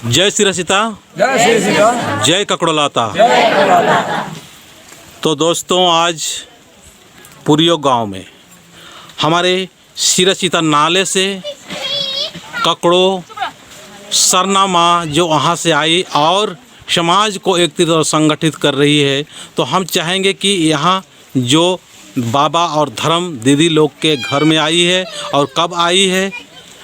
जय श्री सीता, जय श्री सीता, जय ककड़ोलाता। तो दोस्तों, आज पुरियो गांव में हमारे श्री सीता नाले से ककड़ो सरना माँ जो वहाँ से आई और समाज को एक तरह संगठित कर रही है, तो हम चाहेंगे कि यहाँ जो बाबा और धर्म दीदी लोग के घर में आई है और कब आई है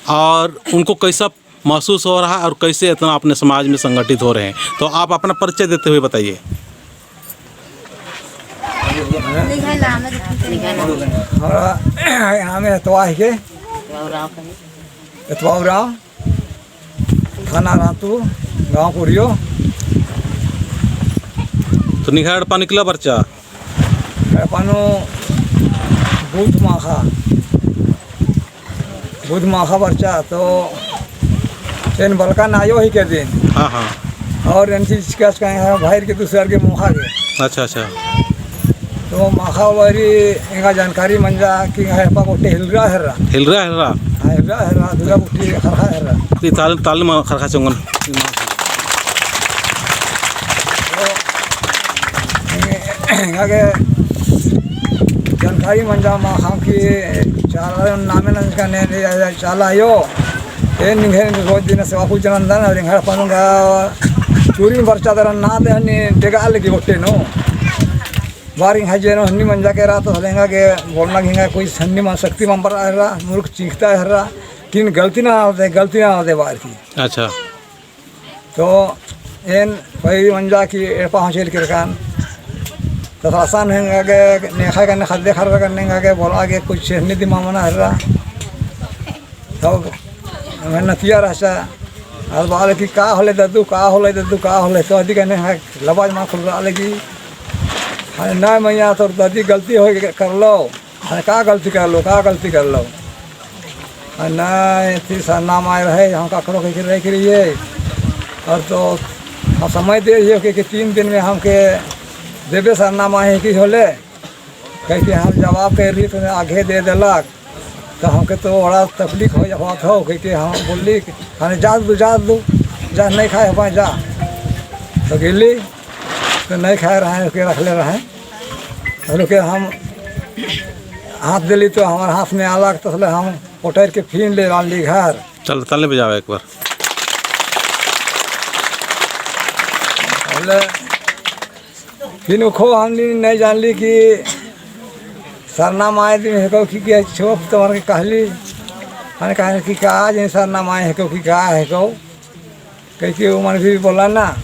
और उनको कैसा महसूस हो रहा है और कैसे इतना अपने समाज में संगठित हो रहे हैं। तो आप अपना परिचय देते हुए बताइए। यहाँ में एतवाह के एतवाह थाना रातू गाँव पुरियो। तो निखाड़ पा निकला बच्चा पानो बुध माखा बच्चा तो इन बलका नायो ही के दिन। हाँ हाँ। और इन चीज का है भाई के दूसरे के मुखा के। अच्छा अच्छा। तो माखा वारी इनका जानकारी मन जा कि है पा कोटे हिलरा हररा हिलरा हिलरा हिलरा हररा दूसरा बुटी खरखा हररा ती ताल ताल में खरखा चंगन आगे जानकारी मन जा माखा की चाला नामे न का ने चाला यो ए निघे रोज दिन सेवा कुछ जनंदन और इंगा पनुगा चूरी बरचा दर ना दे हनी डेगा लगी गोटे नो बारी हाजे नो हन्नी मंजा के रात हलेंगा के बोलना घेंगा कोई हन्नी मान शक्ति मंबर आ रहा मूर्ख चीखता है रहा किन गलती ना होते बार की। अच्छा। तो एन भाई मंजा की पहुँचेल के कान तो आसान हैंगा के नेखा करने खदे खर्रा करने के बोला के कुछ हन्नी दिमाग मना हर्रा तो मैं नतिया रहता और बोले कि का होले दद्दू तो अधिक नहीं लबाज माँ खुल रहा लगी ना मैया तो दादी गलती हो कर लो का गलती कर लो ना थी सरना माए रहे हम ककड़ों के रह के रहिए और तो हम समय दे रही हो कि 3 दिन में हमके देवे सरना माए की होले कह हम जवाब कह रही तो आगे दे दिलक तो हमके तो बड़ा तकलीफ हो जात हो कि हम बोली हमें जा दू जा नहीं खाए पाए जा तो गिली तो नहीं खाए रहे के रख ले रहे और के हम हाथ दिली तो हमारे हाथ में आला तो हम उठर के फिर ले ली घर। चल तले बजाओ एक बार। फिर उखो हम नहीं जान ली कि सरना माए दिन है कि छोप तुम्हारे कहली मैंने कहा कि का आज सरना माए है कि का है कह के वो मन भी बोला ना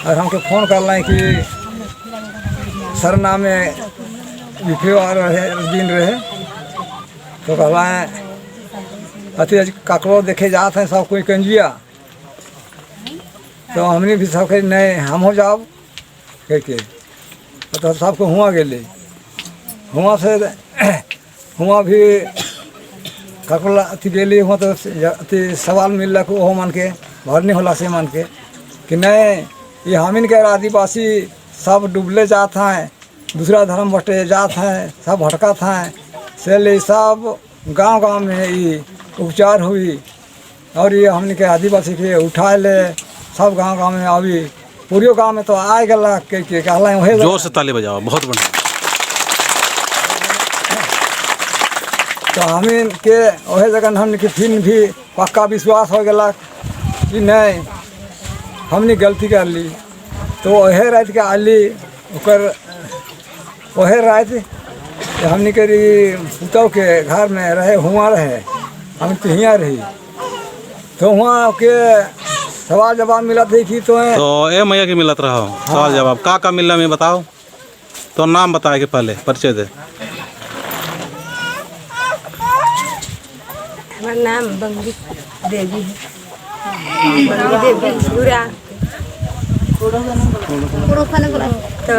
और हमको फ़ोन कर लाए कि सरना में विफे और दिन रहे तो कहलाए अति ककड़ो देखे जाते हैं सब कोई कंजिया तो हमने भी सब नहीं हम हो जाओ कह के तो सबको हुआ गए हुआ से हुआ भी ककड़ा अति गेली हुआ तो अति सवाल मिल रहा वो मन के भरनी होला से मन के कि नहीं ये हमिन के आदिवासी सब डूबले जाते हैं दूसरा धर्म बटे जाते हैं सब भटकत हैं से ले सब गांव में ये उपचार हुई और ये हमने के आदिवासी के उठाए ले सब गांव में अभी पूरे गांव में तो आए गला के कहला वही जोर से ताली बजाओ। बहुत बढ़िया। तो हमें के वही जगह हमने के फिर भी पक्का विश्वास हो गया कि नहीं हमने गलती कर ली तो वही रात के आली ओकर वही रात हमने के पुतौ के घर में रहे हुआ रहे हम तो यहाँ रही तो वहाँ के सवाल जवाब मिला थी कि तो ए मैया की मिलत रहा हो। हाँ। सवाल जवाब का मिलना में बताओ तो नाम बताए के पहले परिचय दे। हमारा नाम बंगी देवी है। बंगी देवी पूरा तो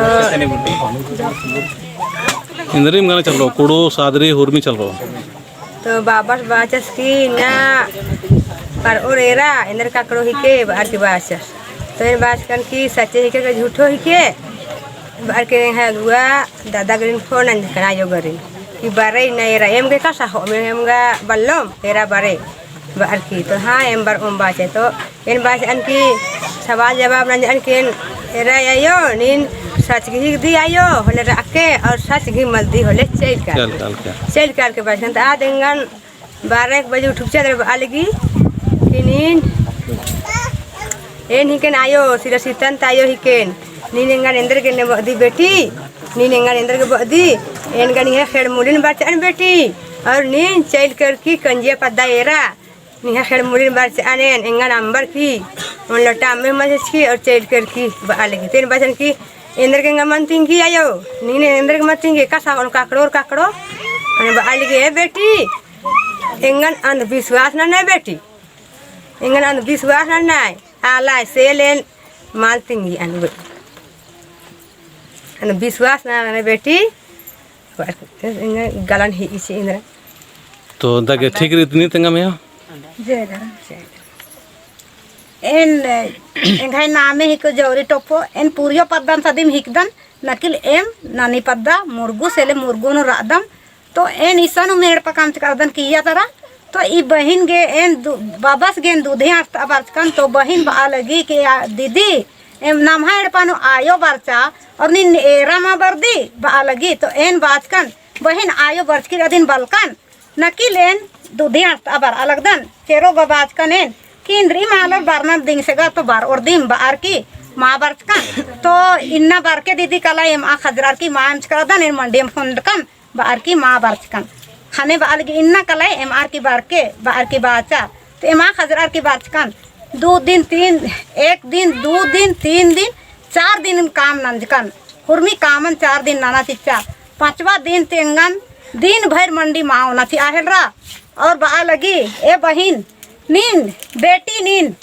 इंद्री में गाना चल रहा कुड़ो सादरी हुरमी चल रहा तो बाबा बाचस की ना पर ओरेरा इंद्र ककड़ो ही के बाहर के बाचस तो इन बाचकन की सच्चे ही के झूठो ही के बाहर के है हुआ दादा गरिन फोन अंज करा यो गरिन कि बारे नहीं रहा एम के का हो में हम गा बल्लम तेरा बारे बार की तो हाँ एम बार ओम बाचे तो इन बाच अन की सवाल जवाब न अन के आयो नीन सच घी दी आयो होले रखे और सच घी मल दी होले चल काल के बाच आ देंगन 12 बजे उठ चल अलगी कि नीन एन हिकेन आयो सिरा सीतन आयो हिकेन नीनेंगा इंद्र के ने बदी बेटी नीनेंगा इंद्र के बदी एन गनी है खेड़ मुलिन बचन बेटी और नीन चल कर की कंजे पद्दा एरा निहा खेड़ मुलिन बचन एंगा नंबर की उन लटा में मजे की और चल कर की बालगी तेन बचन की इंद्र के मंतिंग की आयो नीने इंद्र के मंतिंग का सावन काकड़ो और बालगी है बेटी एंगन अंधविश्वास ना बेटी एंगन अंधविश्वास ना आला से लेन मालतिंगी अनु विश्वास ना बेटी गलन ही इसे इंद्र तो दगे ठीक रीतनी तंगा में एन एंगाई नामे हिको जौरी टोपो एन पूरियो पद्दन सदिम हिकदन नकिल एम नानी पद्दा मुर्गू सेले मुर्गू नो रादम तो एन ईसन मेड़ पकाम करदन किया तरा तो ई बहिन गे एन बाबस गेन दूधे आस्ता बारचकन तो बहिन बा लगी कि दीदी एम नामहा एड़पानो आयो बारचा और नी एरा मा बर्दी बा लगी तो एन बाचकन बहिन आयो बरचकी अदिन बलकन नकिल एन दूधे आस्ता बार अलगदन चेरो बाचकन एन केंद्री मालर बारना दिन सेगा तो बार और दिन बार की माँ बरचकन तो इन्ना बार के दीदी कला एम आ खजरार की माँ एम करदन एन मंडी में फोंडकन बार की माँ बरचकन खाने बाल की इन्ना कला एम आर की बार की बाचा तो एम आ खजरार की बाचकन 2 दिन 3 1 दिन 2 दिन 3 दिन 4 दिन काम नंजकन हुर्मी कामन 4 दिन नाना चिच्चा 5वां दिन तेंगन दिन भर मंडी माँ होना थी आहेलरा और बा लगी ए बहिन नीन बेटी नीन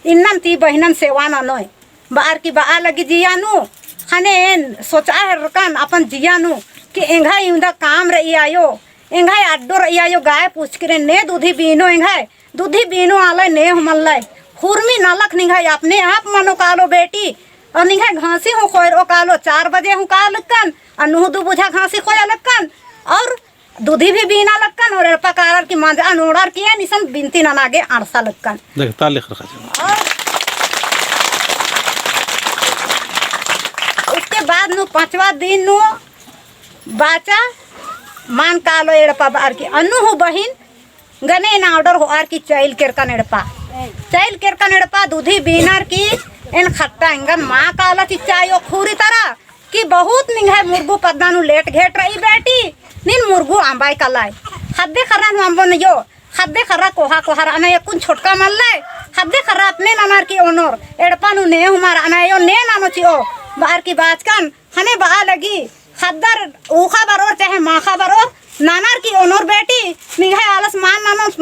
इन्नन ती बहिनन सेवा ना नोय बार की बा लगी जियानु खाने सोचा है रकन अपन जियानु कि एंघा इंदा काम रही आयो एंघा अड्डो रही आयो गाय पूछ करे ने दूधी बीनो एंघा दूधी बीनो आले ने हमल्लाई हुरमी नालक निघाई अपने आप मनो कालो बेटी और निघाई घासी हो खोर ओ कालो 4 बजे हूँ का लक्कन और नुह 2 बुझा घासी खोया लक्कन और दूधी भी बीना लक्कन और पकार की मांजा नोड़ार किया निसन बिनती नागे आरसा लक्कन देखता लिख रखा और उसके बाद नु 5वां दिन नु बाचा मान कालो एड़पा बार की अनु हो बहिन गने ना ऑर्डर हो आर की चैल केरका नेड़पा दूधी बीनार की इन खट्टा इंगन माँ काला चिच्चायो खूरी तरह कि बहुत निंगे मुर्गू पद्दानु लेट घेट रही बेटी निन मुर्गू आंबाई कलाई हद्दे खरा आंबन यो हद्दे खरा कोहा अना ये कुछ छोटका मल्ले हद्दे खरा अपने नानार की ओनर एड़पानु ने हमारा अना यो ने नानो चियो बाहर की बाचकन हने बा लगी खद्दर ऊखा बरोर चाहे माखा बरोर नानार की ओनर बेटी निघा आलस मान नानस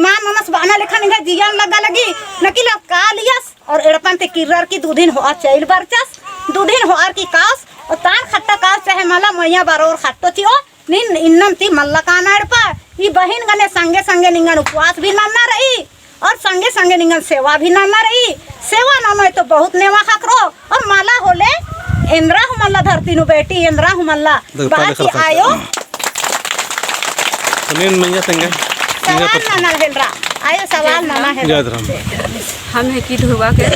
बाना लेखा निघा जियान लगा लगी नकिल कालियस और एड़पन ते किरर की दूधिन हो चैल बरचस दूधिन हो आर की कास और तान खट्टा कास चाहे मला मैया बरोर खट्टो चियो निन इन्नम ती मल्ला काना एड़पा ई बहिन गने संगे संगे निंगन उपवास भी नाना रही और संगे संगे निंगन सेवा भी नाना रही सेवा नाना तो बहुत नेवा खकरो और माला होले इंद्रा हुमल्ला धरती नु बेटी इंद्रा हुमल्ला बाहर की आयो नीन मैया संगे सवाल नाना हेलरा आयो सवाल नाना हेलरा हम है की धुआ के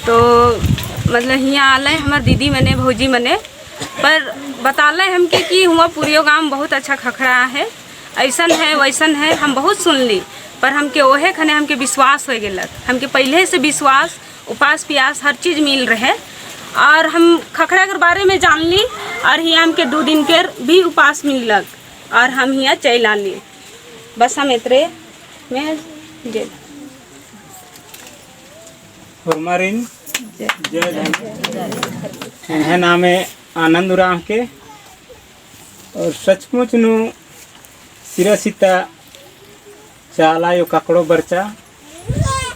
तो मतलब यहाँ आल हमार दीदी मने भौजी मने पर बताले हमके कि हुआ पूरियो गांव बहुत अच्छा खखड़ा है ऐसन है वैसन है हम बहुत सुन ली पर हमके ओहे खने हमके विश्वास हो गलक हमके पहले से विश्वास उपास प्यास हर चीज़ मिल रहे और हम खखड़ा के बारे में जान ली और यहाँ हमके 2 दिन के भी उपास मिलक और हम यहाँ चल आ ली बस हम इतरे में जे हुरमारिन जय धन नाम है आनंद उराम के और सचमुच नु सिरा सीता चाला यो ककड़ो बरचा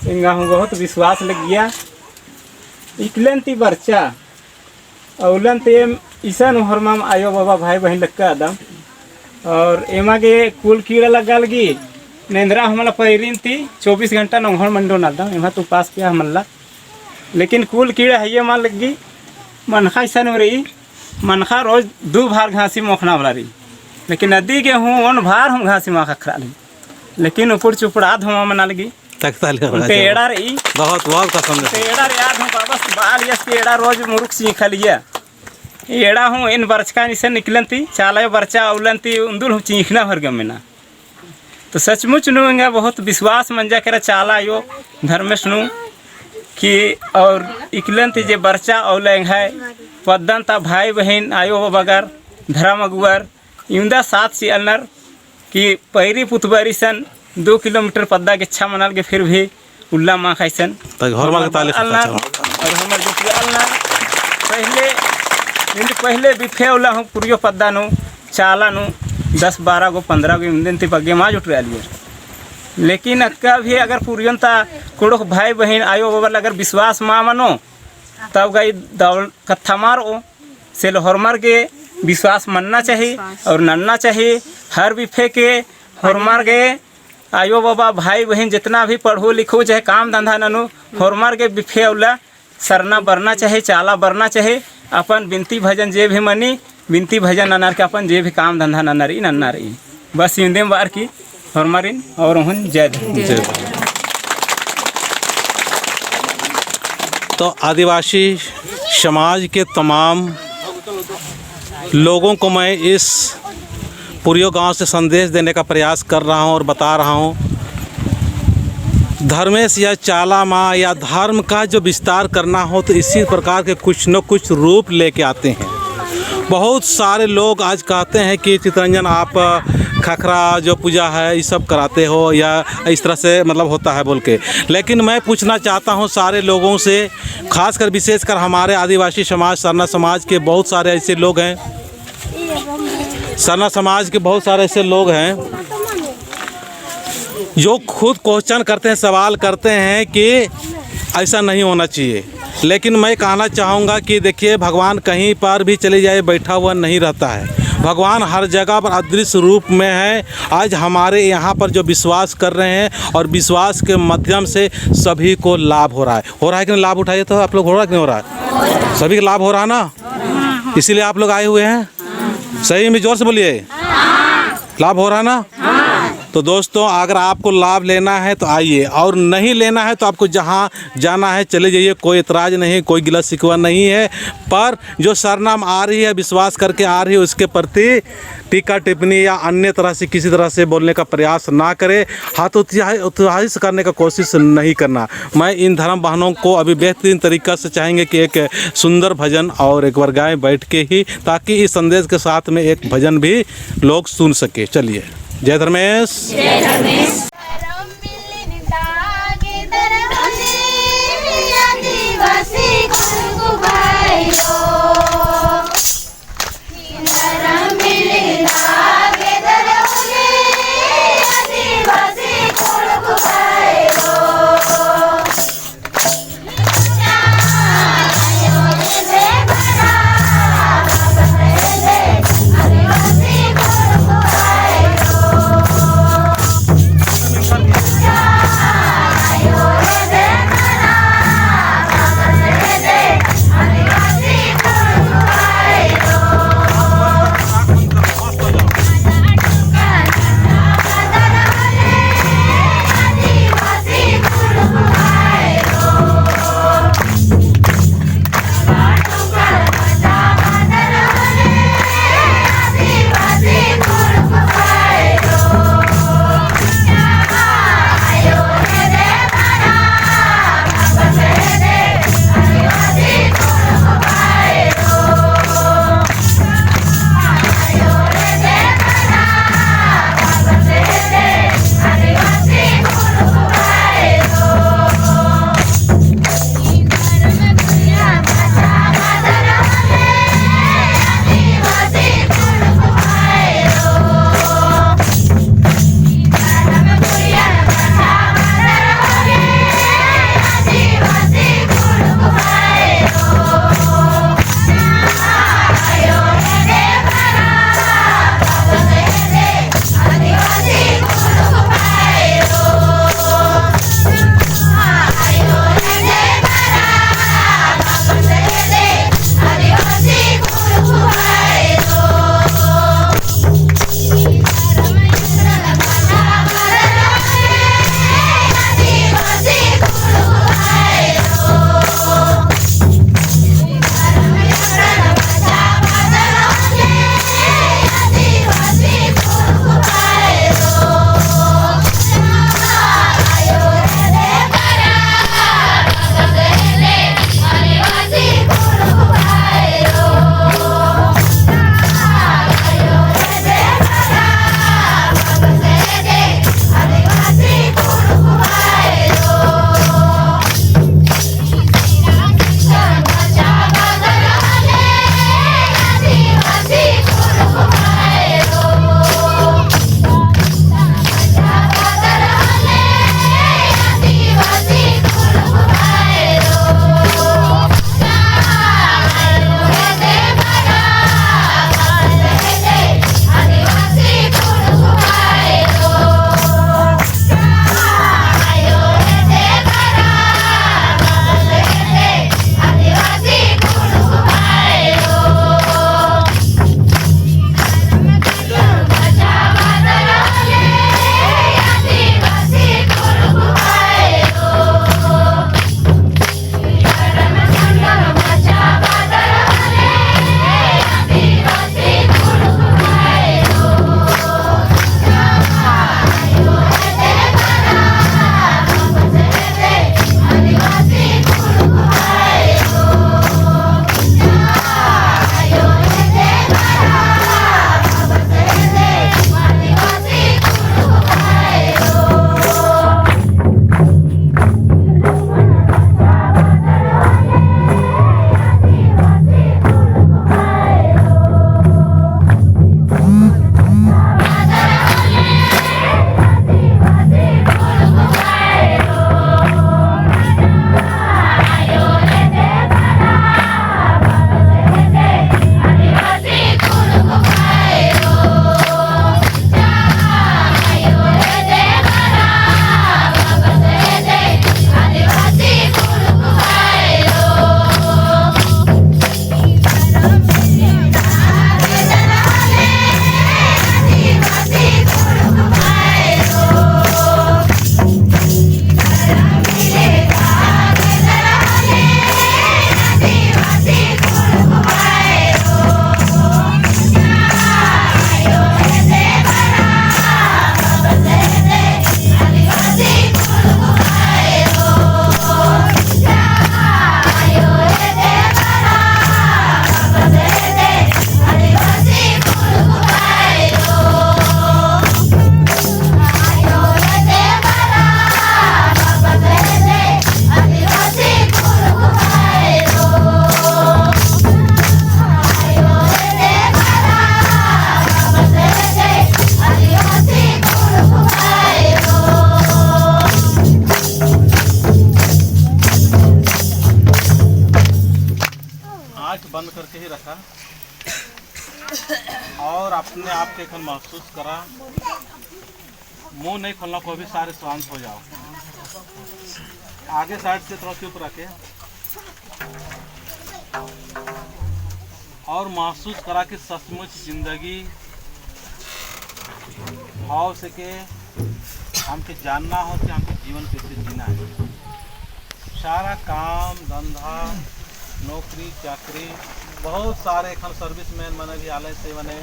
इंगा हूँ बहुत विश्वास लग गया इकलन ती बरचा औलन ते ईसन हरमाम आयो बाबा भाई बहन लग का आदम और एमा के कुल कीड़ा लगा लगी नेंद्रा हमला पैरिन थी 24 घंटा नौहर मंडो नादम एमा तो पास किया हमला लेकिन कुल कीड़ा है ये मान लगी मनखा ईसन हो रही मनखा रोज 2 भार घासी मोखना वाला रही लेकिन नदी के हूँ 1 भार हम घासी माँ खखरा ली लेकिन ऊपर चुपड़ा धुआं मना लगी तकता ले रहा है। पेड़ा रही बहुत बहुत कसम से पेड़ा याद हूँ बस बाल यस पेड़ा रोज मुरुख सीख लिया एड़ा हूँ इन बरचका निसे निकलन थी चाला बरचा उलन थी उन्दुल हूँ चीखना भर गमिना तो सचमुच नुंगा बहुत विश्वास मंजा करा चाला यो धर्मेश नु कि और इकलन थी जे बरचा औलेंग है पद्दन ता भाई बहन आयो बगर धर्म अगुअर इंदा साथ सी अलनर कि पैरी पुतबरी सन 2 किलोमीटर पद्दा के अच्छा मनल के फिर भी उल्ला माँ खाइसन तो घर वाले ताले अलनर और हमर दूसरे अलनर पहले बिफे उला हूँ पुरियो पद्दा नु चाला नु 10-12 गो 15 गो दिन ती पगे माँ जुट रही लेकिन अक्का भी अगर पुरियन ता कुड़ो भाई बहन आयो बबल अगर विश्वास माँ मनो तब गई दौड़ कत्था मारो से हरमर के विश्वास मानना चाहिए और नन्ना चाहिए हर बिफे के हरमर के आयो बाबा भाई बहन जितना भी पढ़ो लिखो चाहे काम धंधा ननो हरमर के बिफे उला सरना बरना चाहे चाला बरना चाहे अपन बिनती भजन जे भी मनी बिनती भजन नन्नार के अपन जे भी काम धंधा नन्नारी नन्ना रही बस यूं बार की हरमरिन और उन जय जय। तो आदिवासी समाज के तमाम लोगों को मैं इस पुरियो गांव से संदेश देने का प्रयास कर रहा हूं और बता रहा हूं धर्मेश या चाला माँ या धर्म का जो विस्तार करना हो तो इसी प्रकार के कुछ न कुछ रूप लेके आते हैं। बहुत सारे लोग आज कहते हैं कि चितरंजन आप खखरा जो पूजा है ये सब कराते हो या इस तरह से मतलब होता है बोल के, लेकिन मैं पूछना चाहता हूँ सारे लोगों से, खासकर विशेषकर हमारे आदिवासी समाज सरना समाज के बहुत सारे ऐसे लोग हैं, सरना समाज के बहुत सारे ऐसे लोग हैं जो खुद क्वेश्चन करते हैं, सवाल करते हैं कि ऐसा नहीं होना चाहिए। लेकिन मैं कहना चाहूँगा कि देखिए भगवान कहीं पर भी चले जाए बैठा हुआ नहीं रहता है, भगवान हर जगह पर अदृश्य रूप में है। आज हमारे यहाँ पर जो विश्वास कर रहे हैं और विश्वास के माध्यम से सभी को लाभ हो रहा है कि नहीं? लाभ उठाइए तो आप लोग, हो रहा है कि नहीं हो रहा है? सभी को लाभ हो रहा है ना, इसीलिए आप लोग आए हुए हैं। सही में जोर से बोलिए, लाभ हो रहा है ना? तो दोस्तों अगर आपको लाभ लेना है तो आइए, और नहीं लेना है तो आपको जहाँ जाना है चले जाइए, कोई एतराज़ नहीं, कोई गिला शिकवा नहीं है। पर जो सरनाम आ रही है, विश्वास करके आ रही है, उसके प्रति टीका टिप्पणी या अन्य तरह से किसी तरह से बोलने का प्रयास ना करें, हाथ उत्साहित करने का कोशिश नहीं करना। मैं इन धर्म बहनों को अभी बेहतरीन तरीक़ा से चाहेंगे कि एक सुंदर भजन और एक बार गाएं बैठ के ही, ताकि इस संदेश के साथ में एक भजन भी लोग सुन सके। चलिए, जय धर्मेश। जय धर्मेश। बंद करके ही रखा और अपने आप के खन महसूस करा, मुंह नहीं खोलना, कोई भी सारे शांत हो जाओ। आगे साइड से थोड़ा चुप रखे और महसूस करा कि सचमुच जिंदगी भाव से के हमके जानना हो कि हमके जीवन कैसे जीना है। सारा काम धंधा नौकरी चाकरी बहुत सारे खन सर्विसमैन मने भी आले से मने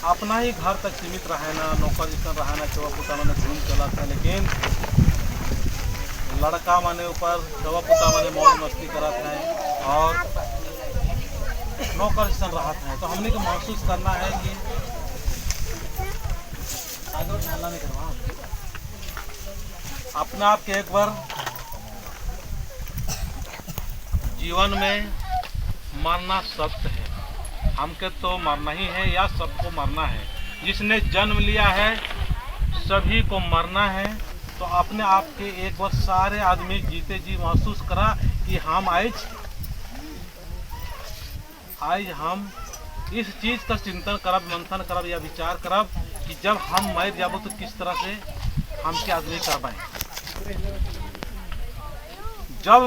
अपना ही घर तक सीमित रहे ना, नौकर जितना रहना चौवा पुता मैंने घूम चला था, लेकिन लड़का माने ऊपर चौवा पुता मैंने मौज मस्ती करा था और नौकर जितना रहा था। तो हमने को महसूस करना है कि नहीं करवा अपने आप के एक बार जीवन में मरना सत्य है, हमके तो मरना ही है या सबको मरना है। जिसने जन्म लिया है सभी को मरना है। तो अपने आप के एक बार सारे आदमी जीते जी महसूस करा कि हम आज हम इस चीज़ का चिंतन करब, मंथन करब या विचार करब कि जब हम मर जाबो तो किस तरह से हम के आदमी करवाएं। जब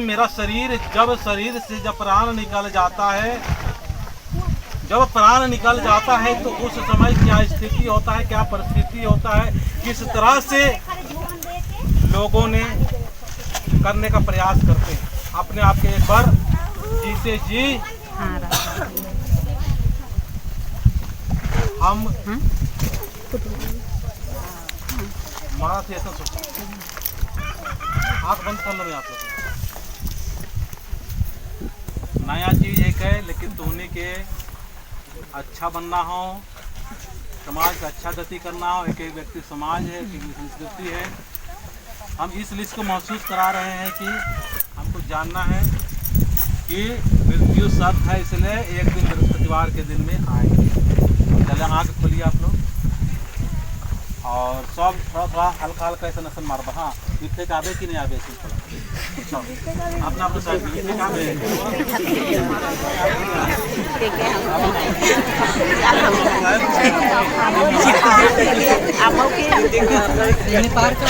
शरीर से जब प्राण निकल जाता है, जब प्राण निकल जाता है तो उस समय क्या स्थिति होता है, क्या परिस्थिति होता है, किस तरह से लोगों ने करने का प्रयास करते हैं। अपने आप के एक बार जीते जी हम मारा से ऐसा सोचो, आँख बंद कर लो। आप लोग नया चीज़ एक है, लेकिन तुम्हें के अच्छा बनना हो, समाज का अच्छा गति करना हो। एक एक व्यक्ति समाज है, एक एक संस्कृति है। हम इस लिस्ट को महसूस करा रहे हैं कि हमको जानना है कि मृत्यु सत्य है, इसलिए एक दिन बृहस्पतिवार के दिन में आएंगे। चले आँख खोलिए आप लोग और सब थोड़ा हल्का हल्का ऐसा नसन मार। हाँ इतने का आवे कि नहीं आवे अपना अपना साइड इतने का आवे पार कर